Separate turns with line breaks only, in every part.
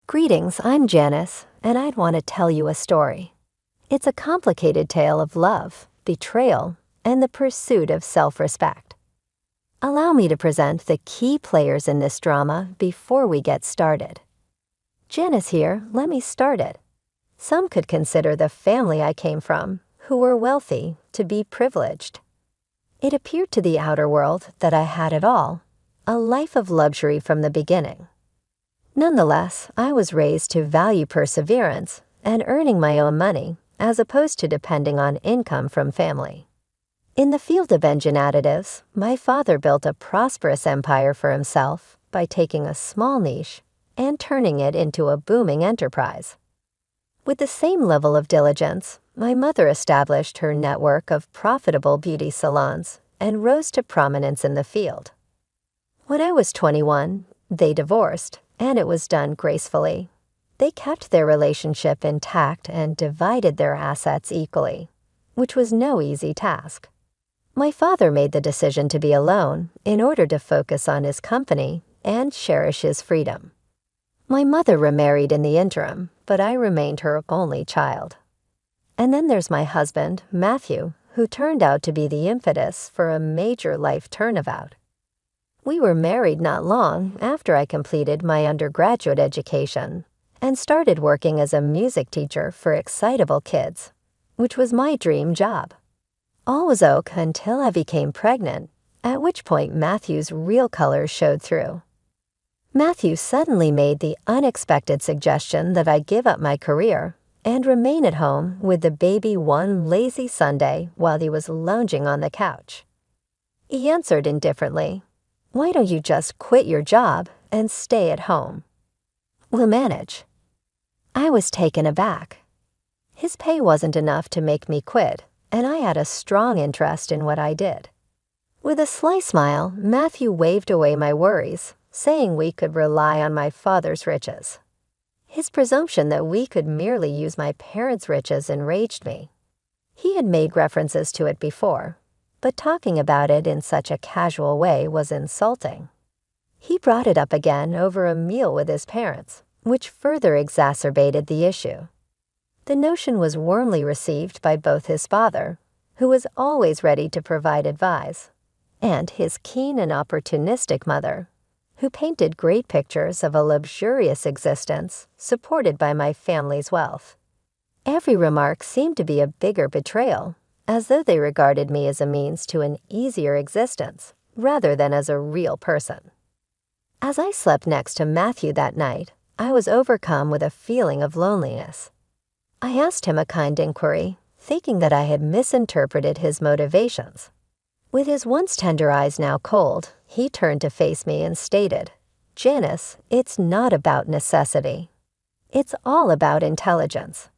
Greetings, I'm Janice, and I'd want to tell you a story. It's a complicated tale of love, betrayal, and the pursuit of self-respect. Allow me to present the key players in this drama before we get started. Janice here, let me start it. Some could consider the family I came from, who were wealthy, to be privileged. It appeared to the outer world that I had it all, a life of luxury from the beginning. Nonetheless, I was raised to value perseverance and earning my own money as opposed to depending on income from family. In the field of engine additives, my father built a prosperous empire for himself by taking a small niche and turning it into a booming enterprise. With the same level of diligence, my mother established her network of profitable beauty salons and rose to prominence in the field. When I was 21, they divorced, and it was done gracefully. They kept their relationship intact and divided their assets equally, which was no easy task. My father made the decision to be alone in order to focus on his company and cherish his freedom. My mother remarried in the interim, but I remained her only child. And then there's my husband, Matthew, who turned out to be the impetus for a major life turnabout. We were married not long after I completed my undergraduate education and started working as a music teacher for excitable kids, which was my dream job. All was oak until I became pregnant, at which point Matthew's real colors showed through. Matthew suddenly made the unexpected suggestion that I give up my career and remain at home with the baby one lazy Sunday while he was lounging on the couch. He answered indifferently, "Why don't you just quit your job and stay at home? We'll manage." I was taken aback. His pay wasn't enough to make me quit, and I had a strong interest in what I did. With a sly smile, Matthew waved away my worries, saying we could rely on my father's riches. His presumption that we could merely use my parents' riches enraged me. He had made references to it before, but talking about it in such a casual way was insulting. He brought it up again over a meal with his parents, which further exacerbated the issue. The notion was warmly received by both his father, who was always ready to provide advice, and his keen and opportunistic mother, who painted great pictures of a luxurious existence supported by my family's wealth. Every remark seemed to be a bigger betrayal, as though they regarded me as a means to an easier existence, rather than as a real person. As I slept next to Matthew that night, I was overcome with a feeling of loneliness. I asked him a kind inquiry, thinking that I had misinterpreted his motivations. With his once tender eyes now cold, he turned to face me and stated, "Janice, it's not about necessity. It's all about intelligence.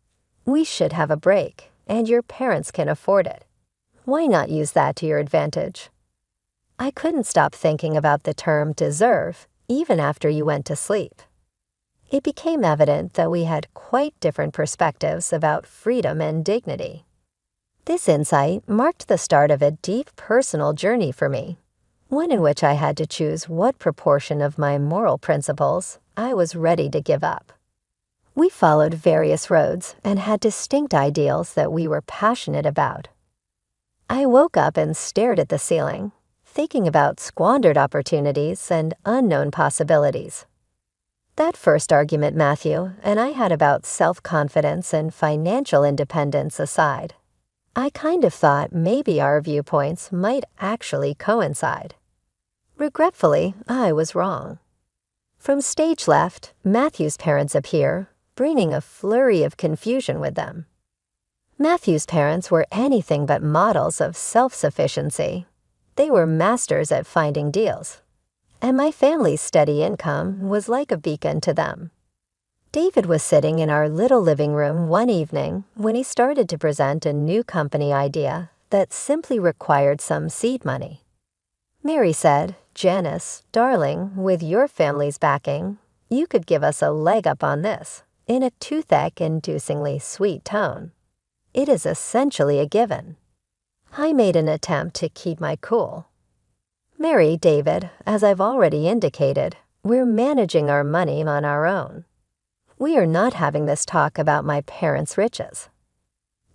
We should have a break, and your parents can afford it. Why not use that to your advantage?" I couldn't stop thinking about the term deserve, even after you went to sleep. It became evident that we had quite different perspectives about freedom and dignity. This insight marked the start of a deep personal journey for me, one in which I had to choose what proportion of my moral principles I was ready to give up. We followed various roads and had distinct ideals that we were passionate about. I woke up and stared at the ceiling, thinking about squandered opportunities and unknown possibilities. That first argument Matthew and I had about self-confidence and financial independence aside, I kind of thought maybe our viewpoints might actually coincide. Regretfully, I was wrong. From stage left, Matthew's parents appear, bringing a flurry of confusion with them. Matthew's parents were anything but models of self-sufficiency. They were masters at finding deals, and my family's steady income was like a beacon to them. David was sitting in our little living room one evening when he started to present a new company idea that simply required some seed money. Mary said, "Janice, darling, with your family's backing, you could give us a leg up on this," in a toothache-inducingly sweet tone. "It is essentially a given." I made an attempt to keep my cool. "Mary, David, as I've already indicated, we're managing our money on our own. We are not having this talk about my parents' riches.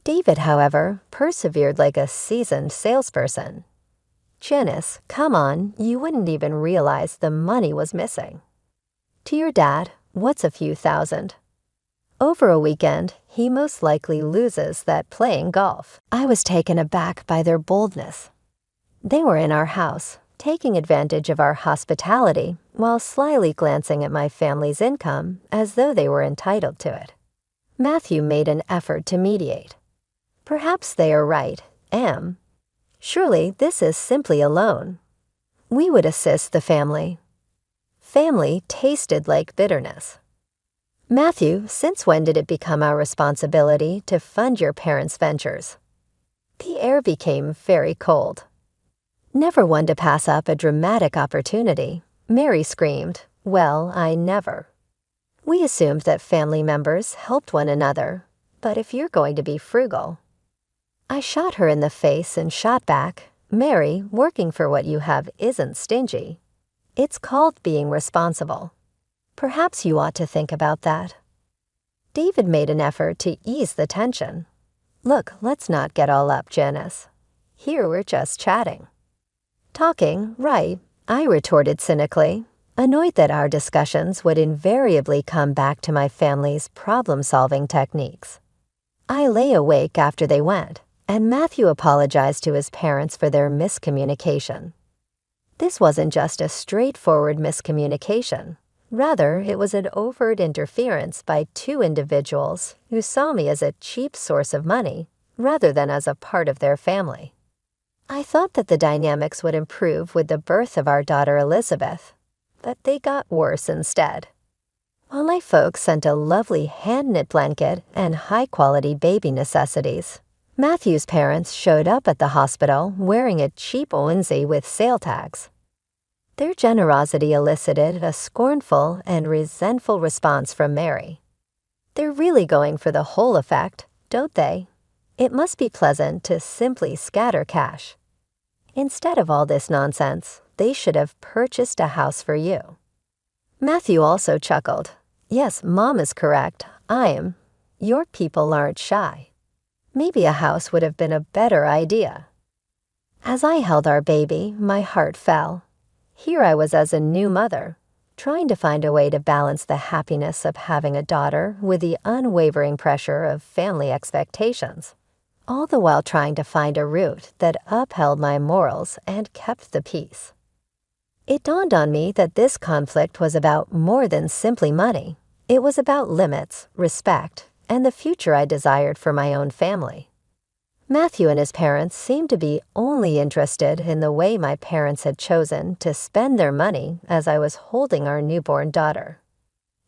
David, however, persevered like a seasoned salesperson. Janice, come on, you wouldn't even realize the money was missing. To your dad, what's a few thousand? Over a weekend, he most likely loses that playing golf. I was taken aback by their boldness. They were in our house, taking advantage of our hospitality while slyly glancing at my family's income as though they were entitled to it. Matthew made an effort to mediate. Perhaps they are right, surely this is simply a loan. We would assist the family. Family tasted like bitterness. Matthew, since when did it become our responsibility to fund your parents' ventures? The air became very cold. Never one to pass up a dramatic opportunity, Mary screamed, "Well, I never." We assumed that family members helped one another, but if you're going to be frugal. I shot her in the face and shot back, "Mary, working for what you have isn't stingy. It's called being responsible. Perhaps you ought to think about that." David made an effort to ease the tension. "Look, let's not get all up, Janice. Here we're just chatting." "Talking, right," I retorted cynically, annoyed that our discussions would invariably come back to my family's problem-solving techniques. I lay awake after they went, and Matthew apologized to his parents for their miscommunication. This wasn't just a straightforward miscommunication. Rather, it was an overt interference by two individuals who saw me as a cheap source of money rather than as a part of their family. I thought that the dynamics would improve with the birth of our daughter Elizabeth, but they got worse instead. While my folks sent a lovely hand-knit blanket and high-quality baby necessities, Matthew's parents showed up at the hospital wearing a cheap onesie with sale tags. Their generosity elicited a scornful and resentful response from Mary. They're really going for the whole effect, don't they? It must be pleasant to simply scatter cash. Instead of all this nonsense, they should have purchased a house for you. Matthew also chuckled. Yes, Mom is correct. Your people aren't shy. Maybe a house would have been a better idea. As I held our baby, my heart fell. Here I was as a new mother, trying to find a way to balance the happiness of having a daughter with the unwavering pressure of family expectations, all the while trying to find a route that upheld my morals and kept the peace. It dawned on me that this conflict was about more than simply money. It was about limits, respect, and the future I desired for my own family. Matthew and his parents seemed to be only interested in the way my parents had chosen to spend their money as I was holding our newborn daughter.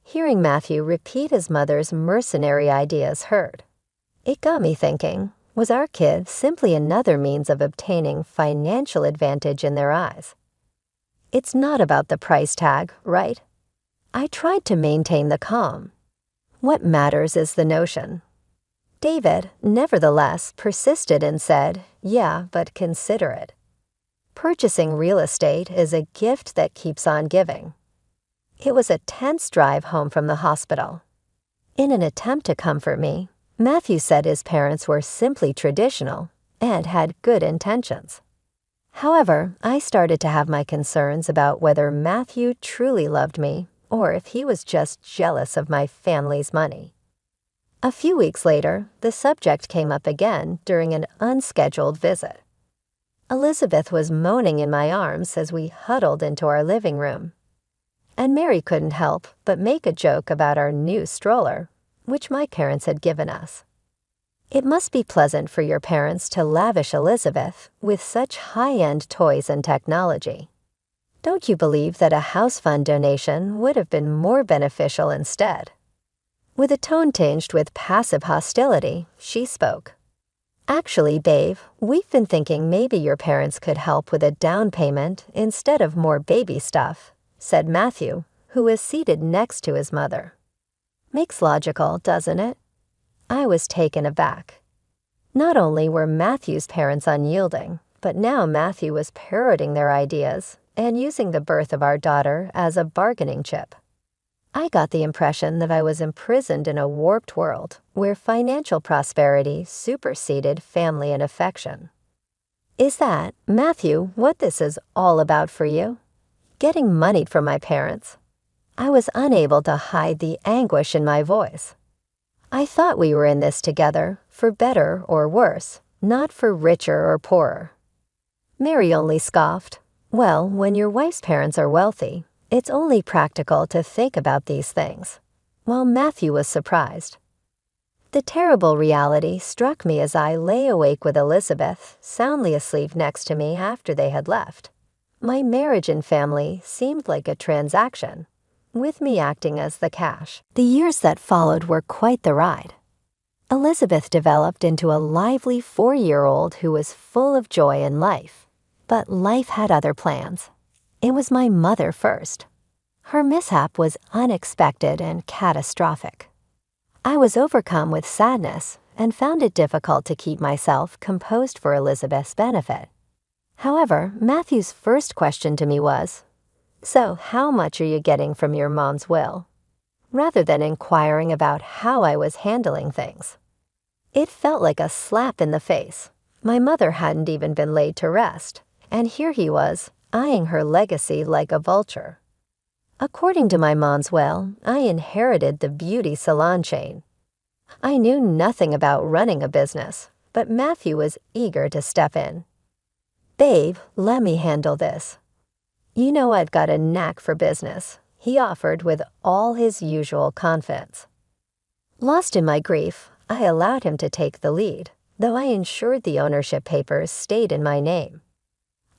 Hearing Matthew repeat his mother's mercenary ideas hurt. It got me thinking, was our kid simply another means of obtaining financial advantage in their eyes? It's not about the price tag, right? I tried to maintain the calm. What matters is the notion. David, nevertheless, persisted and said, "Yeah, but consider it. Purchasing real estate is a gift that keeps on giving." It was a tense drive home from the hospital. In an attempt to comfort me, Matthew said his parents were simply traditional and had good intentions. However, I started to have my concerns about whether Matthew truly loved me or if he was just jealous of my family's money. A few weeks later, the subject came up again during an unscheduled visit. Elizabeth was moaning in my arms as we huddled into our living room. And Mary couldn't help but make a joke about our new stroller, which my parents had given us. It must be pleasant for your parents to lavish Elizabeth with such high-end toys and technology. Don't you believe that a house fund donation would have been more beneficial instead? With a tone tinged with passive hostility, she spoke. "Actually, babe, we've been thinking maybe your parents could help with a down payment instead of more baby stuff," said Matthew, who was seated next to his mother. Makes logical, doesn't it? I was taken aback. Not only were Matthew's parents unyielding, but now Matthew was parroting their ideas and using the birth of our daughter as a bargaining chip. I got the impression that I was imprisoned in a warped world where financial prosperity superseded family and affection. Is that, Matthew, what this is all about for you? Getting money from my parents? I was unable to hide the anguish in my voice. I thought we were in this together, for better or worse, not for richer or poorer. Mary only scoffed. Well, when your wife's parents are wealthy, it's only practical to think about these things. While Matthew was surprised. The terrible reality struck me as I lay awake with Elizabeth, soundly asleep next to me after they had left. My marriage and family seemed like a transaction, with me acting as the cash. The years that followed were quite the ride. Elizabeth developed into a lively 4-year-old who was full of joy in life. But life had other plans. It was my mother first. Her mishap was unexpected and catastrophic. I was overcome with sadness and found it difficult to keep myself composed for Elizabeth's benefit. However, Matthew's first question to me was, "So how much are you getting from your mom's will?" rather than inquiring about how I was handling things. It felt like a slap in the face. My mother hadn't even been laid to rest, and here he was, eyeing her legacy like a vulture. According to my mom's will, I inherited the beauty salon chain. I knew nothing about running a business, but Matthew was eager to step in. "Babe, let me handle this. You know I've got a knack for business," he offered with all his usual confidence. Lost in my grief, I allowed him to take the lead, though I ensured the ownership papers stayed in my name.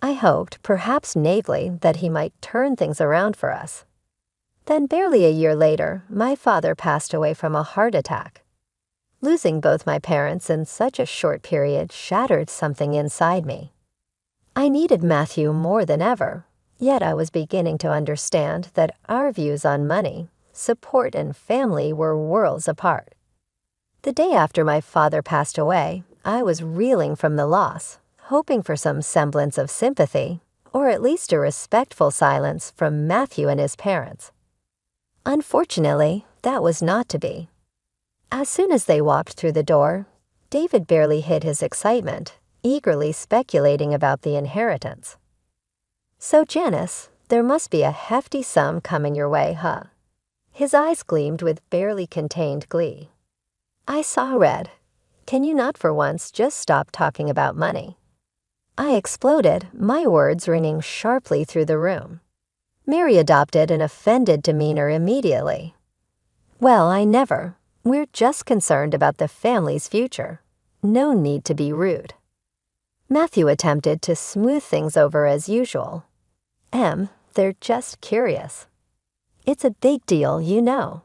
I hoped, perhaps naively, that he might turn things around for us. Then barely a year later, my father passed away from a heart attack. Losing both my parents in such a short period shattered something inside me. I needed Matthew more than ever, yet I was beginning to understand that our views on money, support, and family were worlds apart. The day after my father passed away, I was reeling from the loss, hoping for some semblance of sympathy, or at least a respectful silence from Matthew and his parents. Unfortunately, that was not to be. As soon as they walked through the door, David barely hid his excitement, eagerly speculating about the inheritance. "So, Janice, there must be a hefty sum coming your way, huh?" His eyes gleamed with barely contained glee. I saw red. "Can you not for once just stop talking about money?" I exploded, my words ringing sharply through the room. Mary adopted an offended demeanor immediately. "Well, I never. We're just concerned about the family's future. No need to be rude." Matthew attempted to smooth things over as usual. They're just curious. It's a big deal, you know."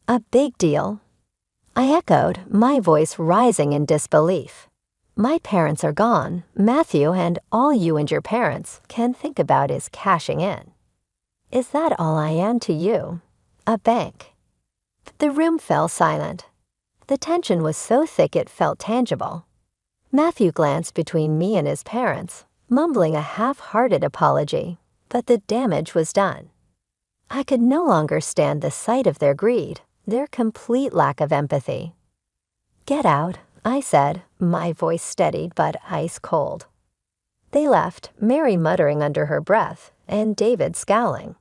"A big deal?" I echoed, my voice rising in disbelief. "My parents are gone, Matthew, and all you and your parents can think about is cashing in. Is that all I am to you? A bank?" The room fell silent. The tension was so thick it felt tangible. Matthew glanced between me and his parents, mumbling a half-hearted apology, but the damage was done. I could no longer stand the sight of their greed, their complete lack of empathy. "Get out," I said, my voice steadied but ice cold. They left, Mary muttering under her breath, and David scowling.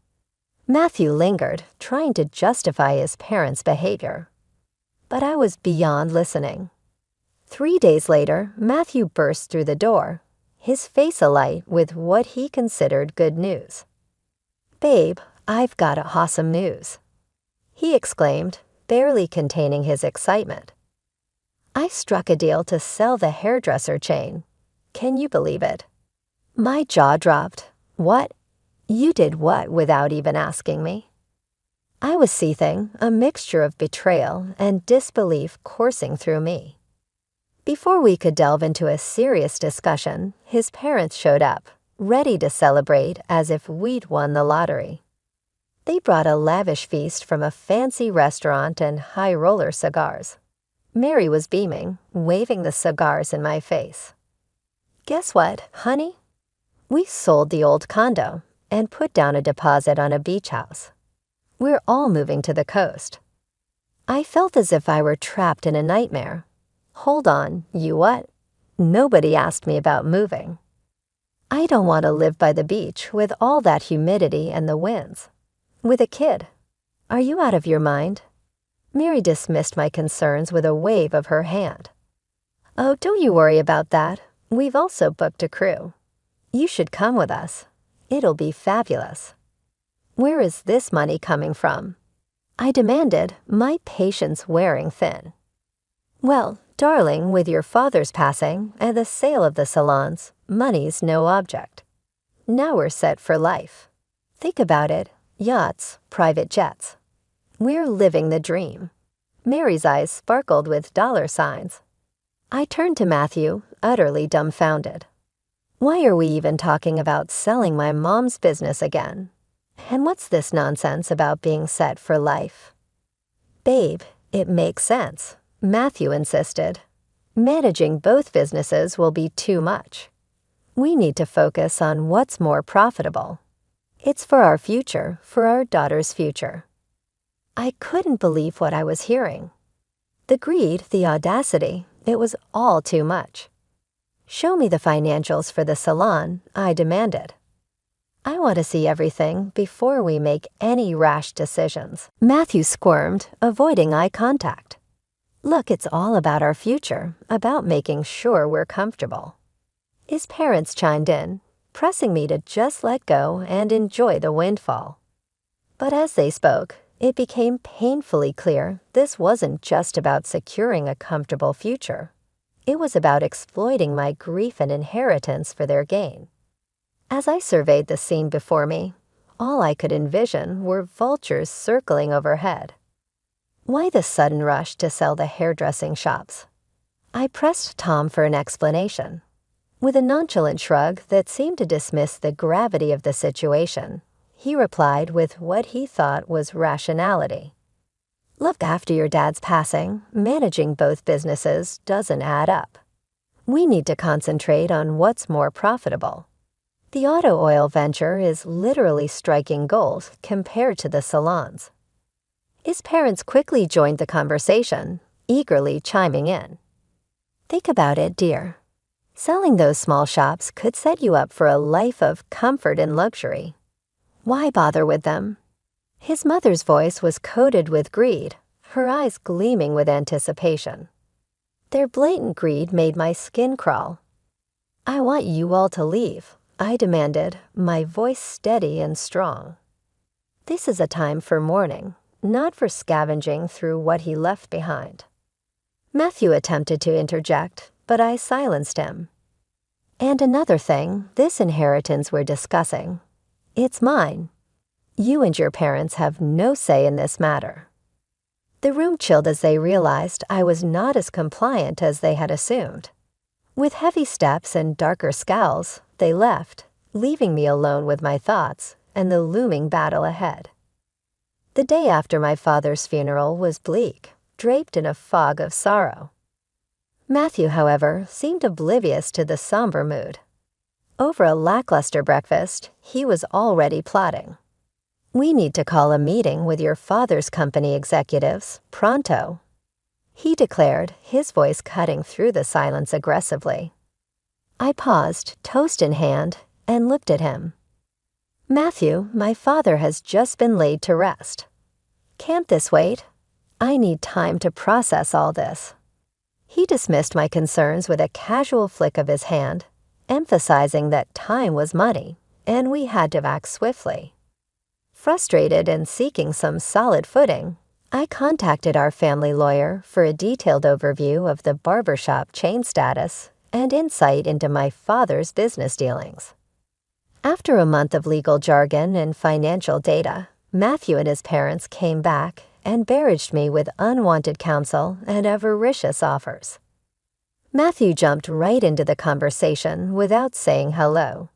Matthew lingered, trying to justify his parents' behavior. But I was beyond listening. 3 days later, Matthew burst through the door, his face alight with what he considered good news. "Babe, I've got awesome news," he exclaimed, barely containing his excitement. "I struck a deal to sell the hairdresser chain. Can you believe it?" My jaw dropped. "What? You did what without even asking me?" I was seething, a mixture of betrayal and disbelief coursing through me. Before we could delve into a serious discussion, his parents showed up, ready to celebrate as if we'd won the lottery. They brought a lavish feast from a fancy restaurant and high-roller cigars. Mary was beaming, waving the cigars in my face. "Guess what, honey? We sold the old condo and put down a deposit on a beach house. We're all moving to the coast. I felt as if I were trapped in a nightmare. Hold on, you what? Nobody asked me about moving. I don't want to live by the beach with all that humidity and the winds. With a kid. Are you out of your mind? Mary dismissed my concerns with a wave of her hand. Oh, don't you worry about that. We've also booked a crew. You should come with us. It'll be fabulous. Where is this money coming from? I demanded, my patience wearing thin. Well, darling, with your father's passing and the sale of the salons, money's no object. Now we're set for life. Think about it, yachts, private jets. We're living the dream. Mary's eyes sparkled with dollar signs. I turned to Matthew, utterly dumbfounded. Why are we even talking about selling my mom's business again? And what's this nonsense about being set for life? Babe, it makes sense, Matthew insisted. Managing both businesses will be too much. We need to focus on what's more profitable. It's for our future, for our daughter's future. I couldn't believe what I was hearing. The greed, the audacity, it was all too much. Show me the financials for the salon, I demanded. I want to see everything before we make any rash decisions. Matthew squirmed, avoiding eye contact. Look, it's all about our future, about making sure we're comfortable. His parents chimed in, pressing me to just let go and enjoy the windfall. But as they spoke, it became painfully clear this wasn't just about securing a comfortable future. It was about exploiting my grief and inheritance for their gain. As I surveyed the scene before me, all I could envision were vultures circling overhead. Why the sudden rush to sell the hairdressing shops? I pressed Tom for an explanation. With a nonchalant shrug that seemed to dismiss the gravity of the situation, he replied with what he thought was rationality. Look, after your dad's passing, managing both businesses doesn't add up. We need to concentrate on what's more profitable. The auto oil venture is literally striking gold compared to the salons. His parents quickly joined the conversation, eagerly chiming in. Think about it, dear. Selling those small shops could set you up for a life of comfort and luxury. Why bother with them? His mother's voice was coated with greed, her eyes gleaming with anticipation. Their blatant greed made my skin crawl. I want you all to leave, I demanded, my voice steady and strong. This is a time for mourning, not for scavenging through what he left behind. Matthew attempted to interject, but I silenced him. And another thing, this inheritance we're discussing, it's mine. You and your parents have no say in this matter. The room chilled as they realized I was not as compliant as they had assumed. With heavy steps and darker scowls, they left, leaving me alone with my thoughts and the looming battle ahead. The day after my father's funeral was bleak, draped in a fog of sorrow. Matthew, however, seemed oblivious to the somber mood. Over a lackluster breakfast, he was already plotting. We need to call a meeting with your father's company executives, pronto. He declared, his voice cutting through the silence aggressively. I paused, toast in hand, and looked at him. Matthew, my father has just been laid to rest. Can't this wait? I need time to process all this. He dismissed my concerns with a casual flick of his hand, emphasizing that time was money, and we had to act swiftly. Frustrated and seeking some solid footing, I contacted our family lawyer for a detailed overview of the barbershop chain status and insight into my father's business dealings. After a month of legal jargon and financial data, Matthew and his parents came back and barraged me with unwanted counsel and avaricious offers. Matthew jumped right into the conversation without saying hello.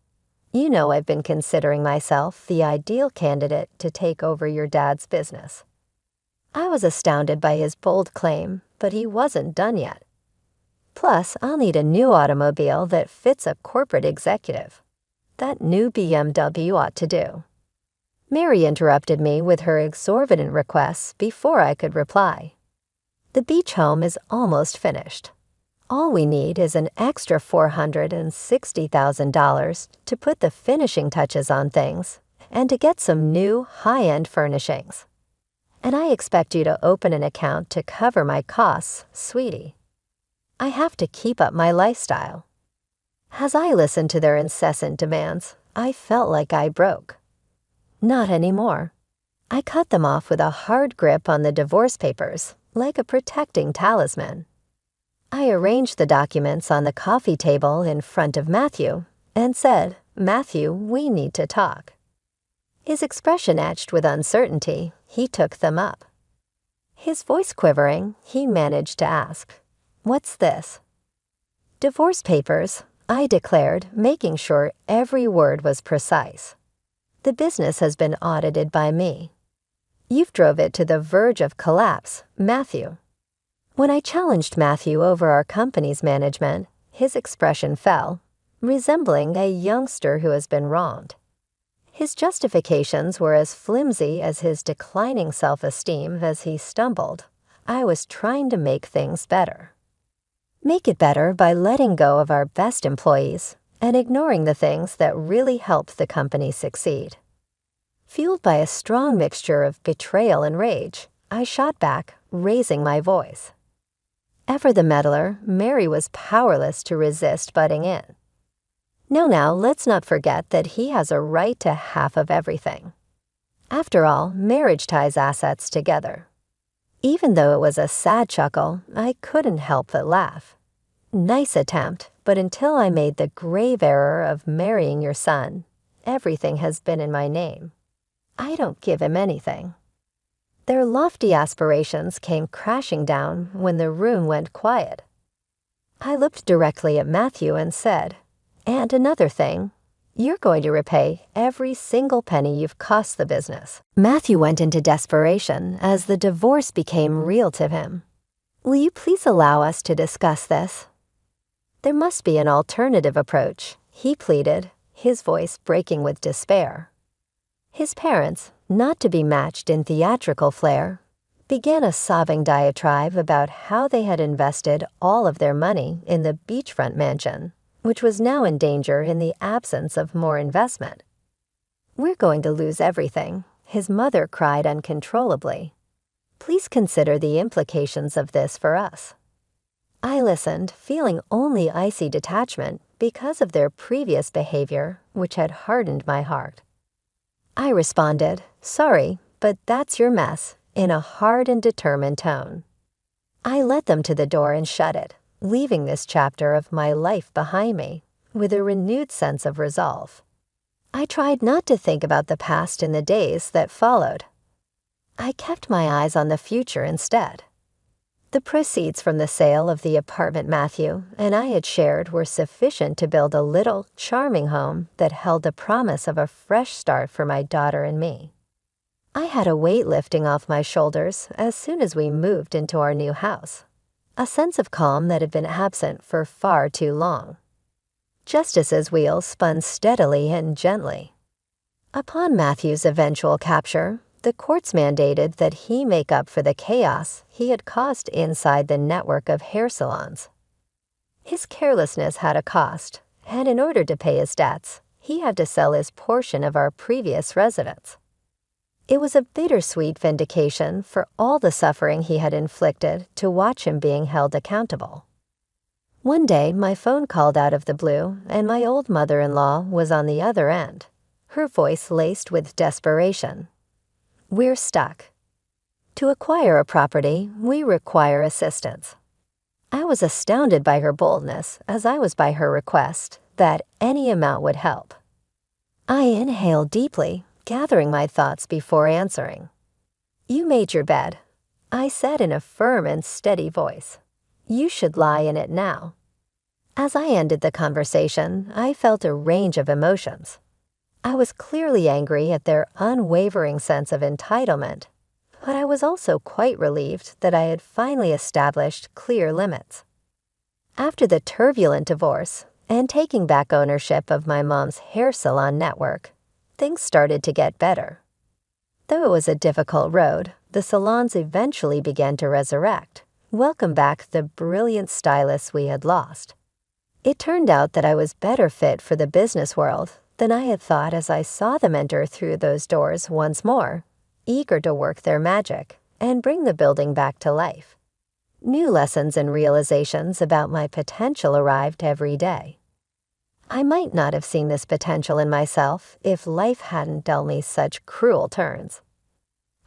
You know I've been considering myself the ideal candidate to take over your dad's business. I was astounded by his bold claim, but he wasn't done yet. Plus, I'll need a new automobile that fits a corporate executive. That new BMW ought to do. Mary interrupted me with her exorbitant requests before I could reply. The beach home is almost finished. All we need is an extra $460,000 to put the finishing touches on things and to get some new high-end furnishings. And I expect you to open an account to cover my costs, sweetie. I have to keep up my lifestyle. As I listened to their incessant demands, I felt like I broke. Not anymore. I cut them off with a hard grip on the divorce papers, like a protecting talisman. I arranged the documents on the coffee table in front of Matthew and said, "Matthew, we need to talk." His expression etched with uncertainty, he took them up. His voice quivering, he managed to ask, "What's this?" "Divorce papers," I declared, making sure every word was precise. "The business has been audited by me. You've drove it to the verge of collapse, Matthew." When I challenged Matthew over our company's management, his expression fell, resembling a youngster who has been wronged. His justifications were as flimsy as his declining self-esteem as he stumbled. I was trying to make things better. Make it better by letting go of our best employees and ignoring the things that really helped the company succeed. Fueled by a strong mixture of betrayal and rage, I shot back, raising my voice. Ever the meddler, Mary was powerless to resist butting in. Now, let's not forget that he has a right to half of everything. After all, marriage ties assets together. Even though it was a sad chuckle, I couldn't help but laugh. Nice attempt, but until I made the grave error of marrying your son, everything has been in my name. I don't give him anything. Their lofty aspirations came crashing down when the room went quiet. I looked directly at Matthew and said, "And another thing, you're going to repay every single penny you've cost the business." Matthew went into desperation as the divorce became real to him. "Will you please allow us to discuss this?" "There must be an alternative approach," he pleaded, his voice breaking with despair. His parents, not to be matched in theatrical flair, began a sobbing diatribe about how they had invested all of their money in the beachfront mansion, which was now in danger in the absence of more investment. "We're going to lose everything," his mother cried uncontrollably. "Please consider the implications of this for us." I listened, feeling only icy detachment because of their previous behavior, which had hardened my heart. I responded, "Sorry, but that's your mess," in a hard and determined tone. I led them to the door and shut it, leaving this chapter of my life behind me with a renewed sense of resolve. I tried not to think about the past in the days that followed. I kept my eyes on the future instead. The proceeds from the sale of the apartment Matthew and I had shared were sufficient to build a little, charming home that held the promise of a fresh start for my daughter and me. I had a weight lifting off my shoulders as soon as we moved into our new house, a sense of calm that had been absent for far too long. Justice's wheels spun steadily and gently. Upon Matthew's eventual capture, the courts mandated that he make up for the chaos he had caused inside the network of hair salons. His carelessness had a cost, and in order to pay his debts, he had to sell his portion of our previous residence. It was a bittersweet vindication for all the suffering he had inflicted to watch him being held accountable. One day, my phone called out of the blue, and my old mother-in-law was on the other end, her voice laced with desperation. "We're stuck. To acquire a property, we require assistance." I was astounded by her boldness, as I was by her request that any amount would help. I inhaled deeply, gathering my thoughts before answering. "You made your bed," I said in a firm and steady voice. "You should lie in it now." As I ended the conversation, I felt a range of emotions. I was clearly angry at their unwavering sense of entitlement, but I was also quite relieved that I had finally established clear limits. After the turbulent divorce and taking back ownership of my mom's hair salon network, things started to get better. Though it was a difficult road, the salons eventually began to resurrect, welcome back the brilliant stylists we had lost. It turned out that I was better fit for the business world than I had thought as I saw them enter through those doors once more, eager to work their magic and bring the building back to life. New lessons and realizations about my potential arrived every day. I might not have seen this potential in myself if life hadn't dealt me such cruel turns.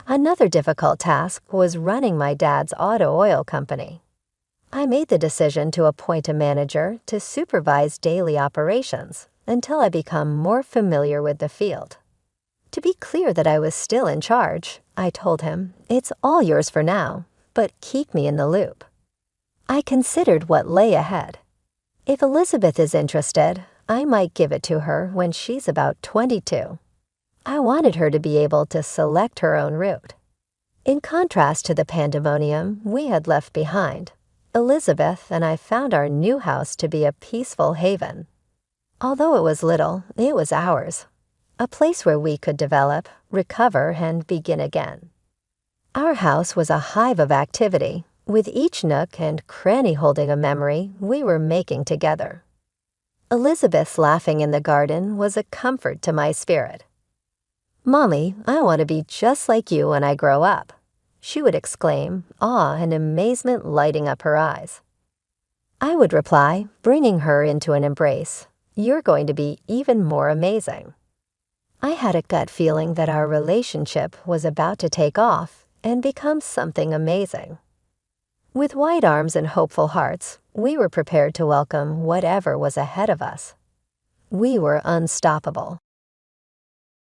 Another difficult task was running my dad's auto oil company. I made the decision to appoint a manager to supervise daily operations until I become more familiar with the field. To be clear that I was still in charge, I told him, "It's all yours for now, but keep me in the loop." I considered what lay ahead. If Elizabeth is interested, I might give it to her when she's about 22. I wanted her to be able to select her own route. In contrast to the pandemonium we had left behind, Elizabeth and I found our new house to be a peaceful haven. Although it was little, it was ours. A place where we could develop, recover, and begin again. Our house was a hive of activity, with each nook and cranny holding a memory we were making together. Elizabeth's laughing in the garden was a comfort to my spirit. "Mommy, I want to be just like you when I grow up," she would exclaim, awe and amazement lighting up her eyes. I would reply, bringing her into an embrace, "You're going to be even more amazing." I had a gut feeling that our relationship was about to take off and become something amazing. With wide arms and hopeful hearts, we were prepared to welcome whatever was ahead of us. We were unstoppable.